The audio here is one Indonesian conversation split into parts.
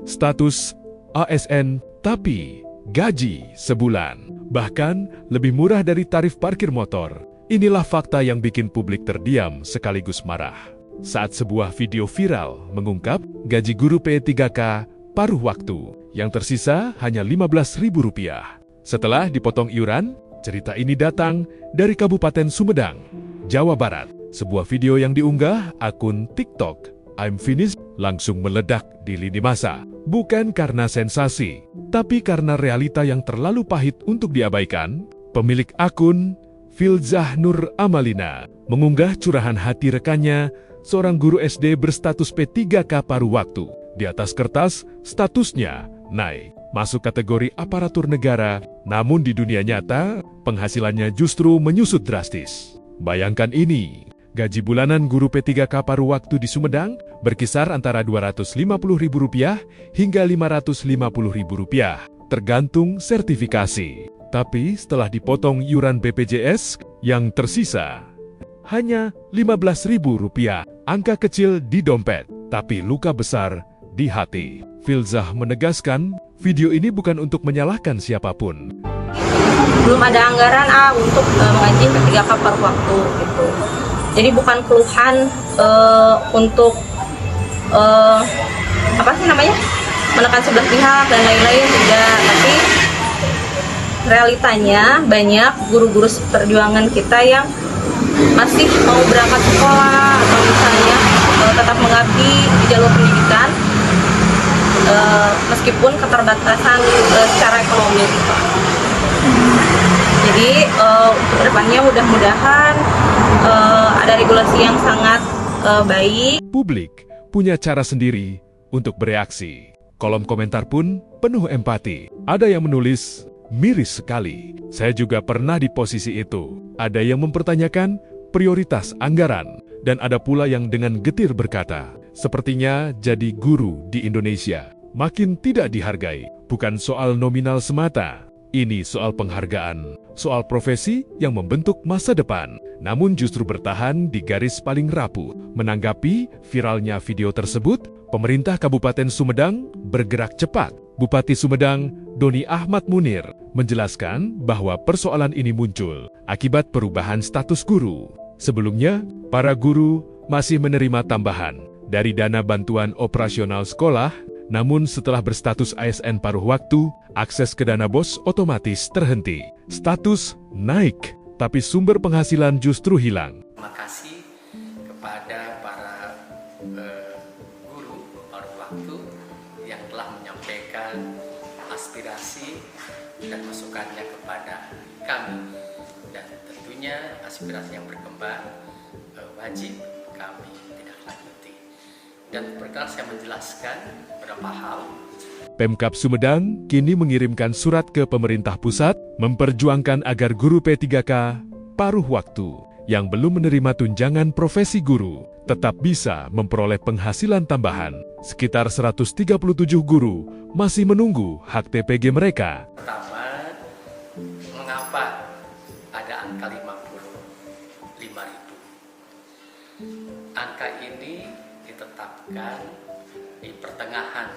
status ASN, tapi gaji sebulan. Bahkan lebih murah dari tarif parkir motor. Inilah fakta yang bikin publik terdiam sekaligus marah. Saat sebuah video viral mengungkap gaji guru P3K paruh waktu, yang tersisa hanya Rp15.000. Setelah dipotong iuran, cerita ini datang dari Kabupaten Sumedang, Jawa Barat. Sebuah video yang diunggah akun TikTok I'm Finished langsung meledak di lini masa. Bukan karena sensasi, tapi karena realita yang terlalu pahit untuk diabaikan. Pemilik akun Filzah Nur Amalina mengunggah curahan hati rekannya, seorang guru SD berstatus P3K paruh waktu. Di atas kertas, statusnya naik, masuk kategori aparatur negara, namun di dunia nyata, penghasilannya justru menyusut drastis. Bayangkan ini, gaji bulanan guru P3K paruh waktu di Sumedang berkisar antara Rp250.000 hingga Rp550.000, tergantung sertifikasi. Tapi setelah dipotong iuran BPJS, yang tersisa hanya Rp15.000. Angka kecil di dompet, tapi luka besar di hati. Filzah menegaskan, video ini bukan untuk menyalahkan siapapun. Belum ada anggaran untuk mengaji P3K paruh waktu gitu. Jadi bukan keluhan untuk menekan sebelah pihak dan lain-lain, tidak. Tapi realitanya banyak guru-guru perjuangan kita yang masih mau berangkat sekolah atau misalnya tetap mengabdi di jalur pendidikan meskipun keterbatasan secara ekonomi gitu. Jadi kedepannya mudah-mudahan ada regulasi yang sangat baik. Publik punya cara sendiri untuk bereaksi. Kolom komentar pun penuh empati. Ada yang menulis, miris sekali. Saya juga pernah di posisi itu. Ada yang mempertanyakan prioritas anggaran. Dan ada pula yang dengan getir berkata, sepertinya jadi guru di Indonesia makin tidak dihargai. Bukan soal nominal semata. Ini soal penghargaan, soal profesi yang membentuk masa depan. Namun justru bertahan di garis paling rapuh. Menanggapi viralnya video tersebut, pemerintah Kabupaten Sumedang bergerak cepat. Bupati Sumedang, Doni Ahmad Munir, menjelaskan bahwa persoalan ini muncul akibat perubahan status guru. Sebelumnya, para guru masih menerima tambahan dari dana bantuan operasional sekolah, namun setelah berstatus ASN paruh waktu, akses ke dana BOS otomatis terhenti. Status naik, tapi sumber penghasilan justru hilang. Terima kasih kepada para guru paruh waktu yang telah menyampaikan aspirasi dan masukannya kepada kami, dan tentunya aspirasi yang berkembang wajib kami tidak lanjuti. Dan perkara saya menjelaskan beberapa hal. Pemkab Sumedang kini mengirimkan surat ke pemerintah pusat memperjuangkan agar guru P3K paruh waktu yang belum menerima tunjangan profesi guru tetap bisa memperoleh penghasilan tambahan. Sekitar 137 guru masih menunggu hak TPG mereka. Pertama, mengapa ada angka 55.000? Angka ini ditetapkan di pertengahan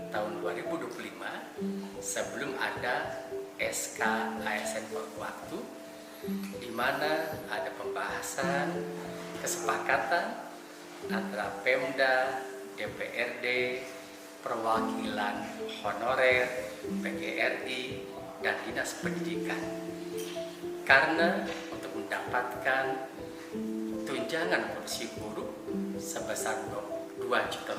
tahun 2025 sebelum ada SK ASN paruh waktu, di mana ada pembahasan kesepakatan antara Pemda, DPRD, perwakilan honorer, PGRI, dan Dinas Pendidikan. Karena untuk mendapatkan tunjangan profesi guru sebesar Rp2 juta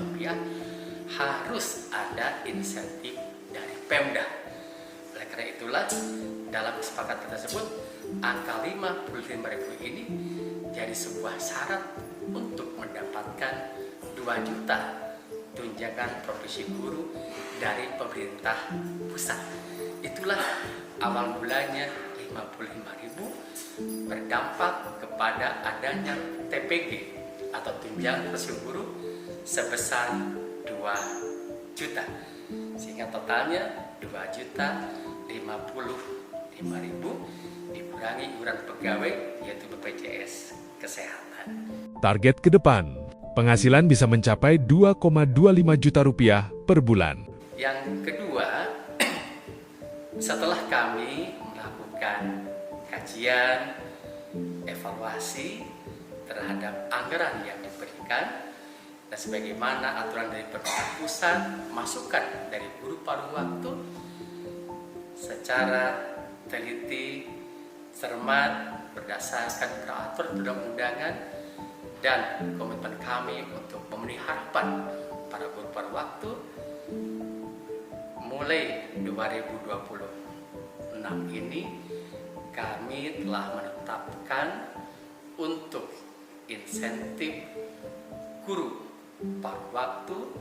harus ada insentif dari Pemda. Oleh karena itulah, dalam kesepakatan tersebut, angka 55.000 ini jadi sebuah syarat untuk mendapatkan 2 juta tunjangan profesi guru dari pemerintah pusat. Itulah awal mulanya 55.000 berdampak kepada adanya TPG atau tunjangan profesi guru sebesar 2 juta, sehingga totalnya 2.055.000 dikurangi iuran pegawai yaitu BPJS Kesehatan. Target ke depan, Penghasilan bisa mencapai 2,25 juta rupiah per bulan. Yang kedua, setelah kami melakukan kajian, evaluasi terhadap anggaran yang diberikan, dan sebagaimana aturan dari pemerintah pusat, masukan dari guru paruh waktu, secara teliti, cermat, berdasarkan peraturan perundang-undangan, dan komitmen kami untuk memenuhi harapan para guru paruh waktu, mulai 2026 ini kami telah menetapkan untuk insentif guru paruh waktu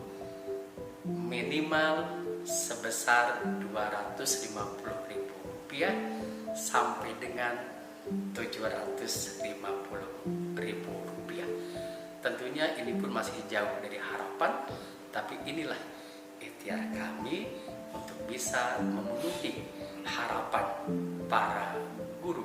minimal sebesar Rp250.000 sampai dengan Rp750.000. Tentunya ini pun masih jauh dari harapan, tapi inilah ikhtiar kami untuk bisa memenuhi harapan para guru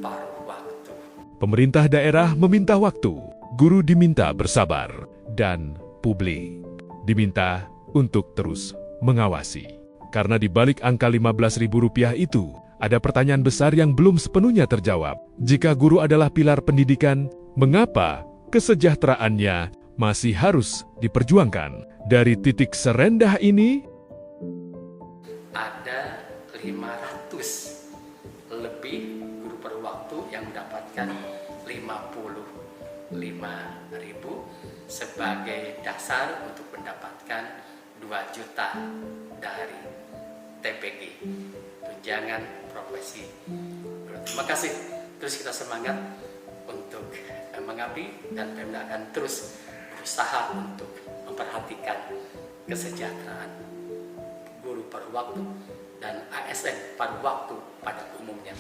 paruh waktu. Pemerintah daerah meminta waktu, guru diminta bersabar, dan publik diminta untuk terus mengawasi. Karena di balik angka Rp15.000 itu, ada pertanyaan besar yang belum sepenuhnya terjawab. Jika guru adalah pilar pendidikan, mengapa kesejahteraannya masih harus diperjuangkan? Dari titik serendah ini, ada 500 lebih guru paruh waktu yang mendapatkan Rp55.000 sebagai dasar untuk mendapatkan 2 juta dari TPG, tunjangan profesi. Terima kasih. Terus kita semangat untuk mengabdi, dan Pemda akan terus berusaha untuk memperhatikan kesejahteraan guru paruh waktu dan ASN paruh waktu pada umumnya.